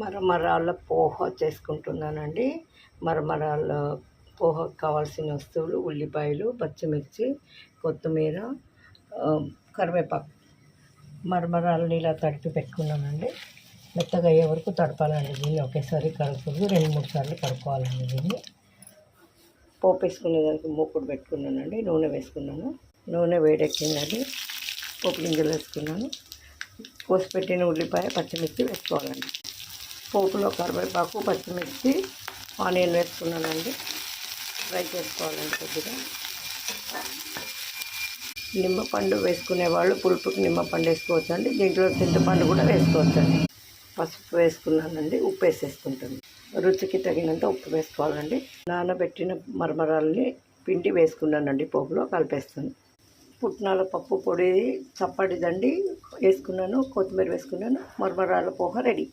మరమరాల పోహ చేసుకుంటున్నానండి. మరమరాల పోహకు కావాల్సిన వస్తువులు ఉల్లిపాయలు, పచ్చిమిర్చి, కొత్తిమీర, కరివేపాకు. మరమరాలని ఇలా తడిపి పెట్టుకున్నానండి. మెత్తగా అయ్యే వరకు తడపాలండి. దీన్ని ఒకేసారి కడుపులు 2-3 సార్లు కడుక్కోవాలండి. దీన్ని పోపు వేసుకునేదానికి మూకుడు పెట్టుకున్నానండి. నూనె వేసుకున్నాను. నూనె వేడెక్కిందండి. పోపు గింజలు వేసుకున్నాను. కోసి పెట్టిన ఉల్లిపాయ, పచ్చిమిర్చి వేసుకోవాలండి. పోపులో కరివేపాకు, పచ్చిమిర్చి, ఆనియన్ వేసుకున్నానండి. ఫ్రై చేసుకోవాలండి కొద్దిగా. నిమ్మపండు వేసుకునే వాళ్ళు పులుపుకి నిమ్మపండు వేసుకోవచ్చండి. దీంట్లో చింతపండు కూడా వేసుకోవచ్చండి. పసుపు వేసుకున్నానండి. ఉప్పు వేసేసుకుంటాను. రుచికి తగినంత ఉప్పు వేసుకోవాలండి. నానబెట్టిన మరమరాలని పిండి వేసుకున్నానండి. పోపులో కలిపేస్తాను. పుట్నాల పప్పు పొడి చప్పటిదండి వేసుకున్నాను. కొత్తిమీర వేసుకున్నాను. మరమరాల పోహ రెడీ.